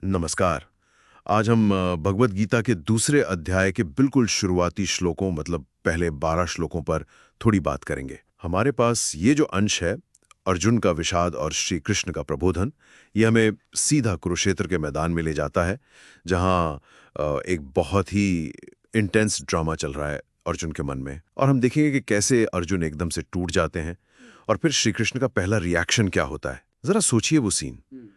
नमस्कार। आज हम भगवत गीता के दूसरे अध्याय के बिल्कुल शुरुआती श्लोकों मतलब पहले 12 श्लोकों पर थोड़ी बात करेंगे। हमारे पास ये जो अंश है, अर्जुन का विषाद और श्री कृष्ण का प्रबोधन, ये हमें सीधा कुरुक्षेत्र के मैदान में ले जाता है, जहाँ एक बहुत ही इंटेंस ड्रामा चल रहा है अर्जुन के मन में। और हम देखेंगे कि कैसे अर्जुन एकदम से टूट जाते हैं और फिर श्री कृष्ण का पहला रिएक्शन क्या होता है। जरा सोचिए वो सीन।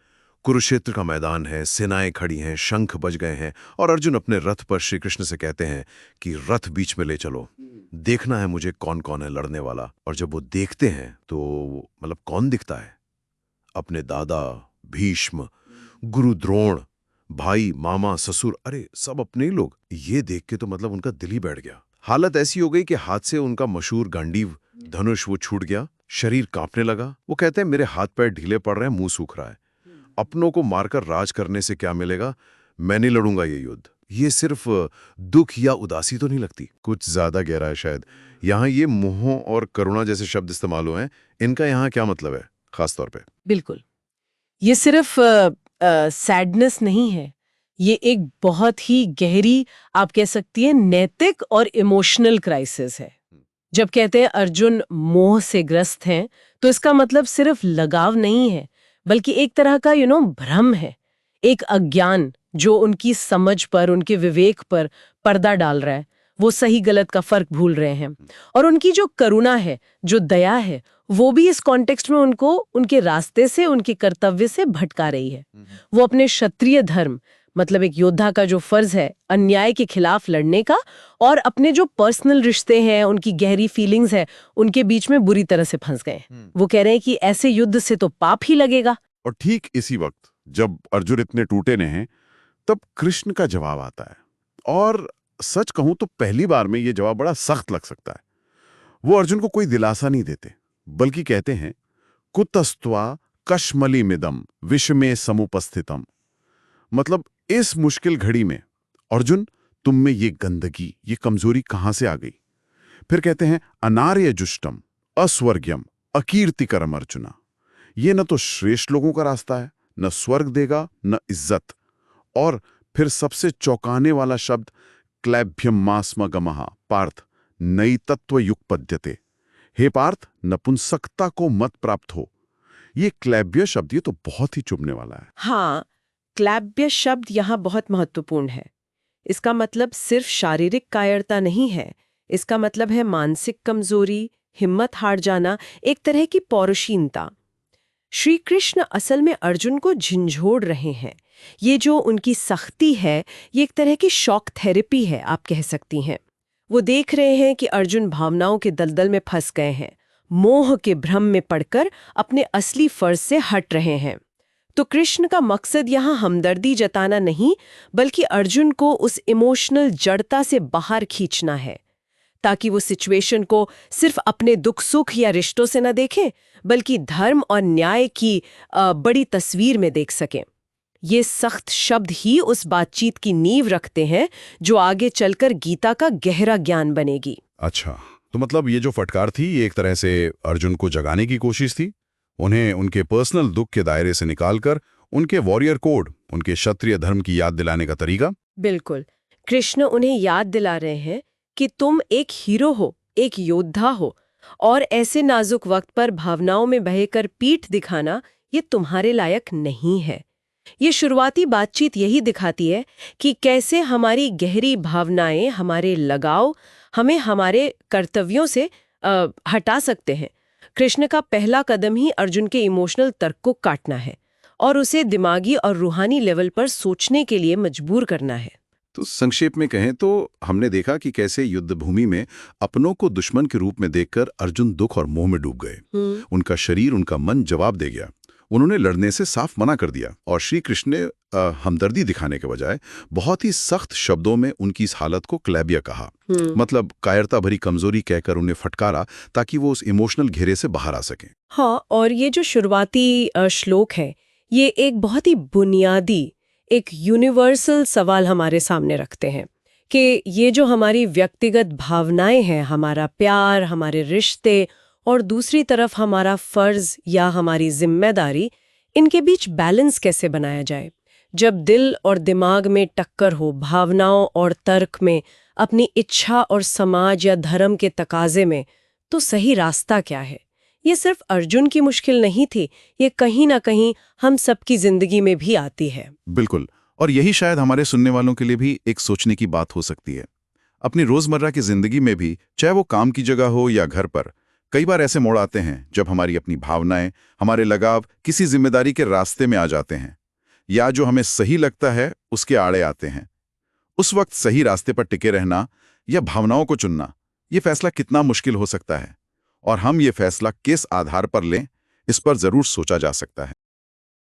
कुरुक्षेत्र का मैदान है, सेनाएं खड़ी हैं, शंख बज गए हैं और अर्जुन अपने रथ पर श्री कृष्ण से कहते हैं कि रथ बीच में ले चलो, देखना है मुझे कौन कौन है लड़ने वाला। और जब वो देखते हैं तो मतलब कौन दिखता है? अपने दादा भीष्म, गुरु द्रोण, भाई मामा ससुर, अरे सब अपने ही लोग। ये देख के तो मतलब उनका दिल ही बैठ गया। हालत ऐसी हो गई कि हाथ से उनका मशहूर गांडीव धनुष वो छूट गया, शरीर कांपने लगा। वो कहते हैं मेरे हाथ पैर ढीले पड़ रहे हैं, मुंह सूख रहा है। अपनों को मारकर राज करने से क्या मिलेगा? मैं नहीं लड़ूंगा ये युद्ध। ये सिर्फ दुख या उदासी तो नहीं लगती, कुछ ज्यादा गहरा है शायद। यहाँ ये मोह और करुणा जैसे शब्द इस्तेमाल हुए हैं, इनका यहाँ क्या मतलब है खास तौर पे? बिल्कुल। ये सिर्फ सैडनेस नहीं है, ये एक बहुत ही गहरी, आप कह सकती हैं, नैतिक और इमोशनल क्राइसिस है। जब कहते हैं अर्जुन मोह से ग्रस्त हैं, तो इसका मतलब सिर्फ लगाव नहीं है, बल्कि एक तरह का भ्रम है, एक अज्ञान जो उनकी समझ पर, उनके विवेक पर पर्दा डाल रहा है। वो सही गलत का फर्क भूल रहे हैं। और उनकी जो करुणा है, जो दया है, वो भी इस कॉन्टेक्स्ट में उनको उनके रास्ते से, उनके कर्तव्य से भटका रही है। वो अपने क्षत्रिय धर्म, मतलब एक योद्धा का जो फर्ज है अन्याय के खिलाफ लड़ने का, और अपने जो पर्सनल रिश्ते हैं, उनकी गहरी फीलिंग्स है, उनके बीच में बुरी तरह से फंस गए। वो कह रहे हैं कि ऐसे युद्ध से तो पाप ही लगेगा। और ठीक इसी वक्त जब अर्जुन इतने टूटे ने हैं, तब कृष्ण का जवाब आता है। और सच कहूं तो पहली बार में ये जवाब बड़ा सख्त लग सकता है। वो अर्जुन को कोई दिलासा नहीं देते, बल्कि कहते हैं कुतस्त्वा कश्मली मिदम विषमे समुपस्थितम। मतलब इस मुश्किल घड़ी में अर्जुन, तुम में ये गंदगी, ये कमजोरी कहां से आ गई? फिर कहते हैं अनार्य जुष्टम अस्वर्ग्यम अकीर्तिकरम अर्जुना। ये न तो श्रेष्ठ लोगों का रास्ता है, न स्वर्ग देगा, न इज्जत। और फिर सबसे चौंकाने वाला शब्द क्लैभ्यम मास्मगमः पार्थ नई तत्व युग पद्यते। हे पार्थ, नपुंसकता को मत प्राप्त हो। ये क्लैभ्य शब्द, ये तो बहुत ही चुभने वाला है। हाँ, क्लैब्य शब्द यहाँ बहुत महत्वपूर्ण है। इसका मतलब सिर्फ शारीरिक कायरता नहीं है, इसका मतलब है मानसिक कमजोरी, हिम्मत हार जाना, एक तरह की पौरुषीनता। श्री कृष्ण असल में अर्जुन को झंझोड़ रहे हैं। ये जो उनकी सख्ती है, ये एक तरह की शॉक थेरेपी है, आप कह सकती हैं। वो देख रहे हैं कि अर्जुन भावनाओं के दलदल में फंस गए हैं, मोह के भ्रम में पड़कर अपने असली फर्ज से हट रहे हैं। तो कृष्ण का मकसद यहाँ हमदर्दी जताना नहीं, बल्कि अर्जुन को उस इमोशनल जड़ता से बाहर खींचना है, ताकि वो सिचुएशन को सिर्फ अपने दुख सुख या रिश्तों से न देखें, बल्कि धर्म और न्याय की बड़ी तस्वीर में देख सकें। ये सख्त शब्द ही उस बातचीत की नींव रखते हैं जो आगे चलकर गीता का गहरा ज्ञान बनेगी। अच्छा, तो मतलब ये जो फटकार थी, ये एक तरह से अर्जुन को जगाने की कोशिश थी, उन्हें उनके पर्सनल दुख के दायरे से निकालकर उनके वॉरियर कोड, उनके क्षत्रिय धर्म की याद दिलाने का तरीका। बिल्कुल, कृष्ण उन्हें याद दिला रहे हैं कि तुम एक हीरो हो, एक योद्धा हो, और ऐसे नाजुक वक्त पर भावनाओं में बहकर पीठ दिखाना ये तुम्हारे लायक नहीं है। ये शुरुआती बातचीत यही दिखाती है कि कैसे हमारी गहरी भावनाएं, हमारे लगाव हमें हमारे कर्तव्यों से हटा सकते हैं। कृष्ण का पहला कदम ही अर्जुन के इमोशनल तर्क को काटना है और उसे दिमागी और रूहानी लेवल पर सोचने के लिए मजबूर करना है। तो संक्षेप में कहें तो हमने देखा कि कैसे युद्ध भूमि में अपनों को दुश्मन के रूप में देखकर अर्जुन दुख और मोह में डूब गए। उनका शरीर, उनका मन जवाब दे गया। उन्होंने लड़ने से साफ मना कर दिया और श्री कृष्ण ने हमदर्दी दिखाने के बजाय बहुत ही सख्त शब्दों में उनकी इस हालत को क्लैब्य कहा। मतलब कायरता भरी कमजोरी कहकर उन्हें फटकारा, ताकि वो उस इमोशनल घेरे से बाहर आ सकें। हाँ, और ये जो शुरुआती श्लोक है, ये एक बहुत ही बुनियादी, एक यूनिवर्सल सवाल हमारे सामने रखते हैं कि ये जो हमारी व्यक्तिगत भावनाएं हैं, हमारा प्यार, हमारे रिश्ते, और दूसरी तरफ हमारा फर्ज या हमारी जिम्मेदारी, इनके बीच बैलेंस कैसे बनाया जाए। जब दिल और दिमाग में टक्कर हो, भावनाओं और तर्क में, अपनी इच्छा और समाज या धर्म के तकाजे में, तो सही रास्ता क्या है? ये सिर्फ अर्जुन की मुश्किल नहीं थी, ये कहीं ना कहीं हम सबकी जिंदगी में भी आती है। बिल्कुल, और यही शायद हमारे सुनने वालों के लिए भी एक सोचने की बात हो सकती है। अपनी रोजमर्रा की जिंदगी में भी, चाहे वो काम की जगह हो या घर पर, कई बार ऐसे मोड़ आते हैं जब हमारी अपनी भावनाएं, हमारे लगाव किसी जिम्मेदारी के रास्ते में आ जाते हैं, या जो हमें सही लगता है उसके आड़े आते हैं। उस वक्त सही रास्ते पर टिके रहना या भावनाओं को चुनना, ये फैसला कितना मुश्किल हो सकता है, और हम ये फैसला किस आधार पर लें, इस पर जरूर सोचा जा सकता है।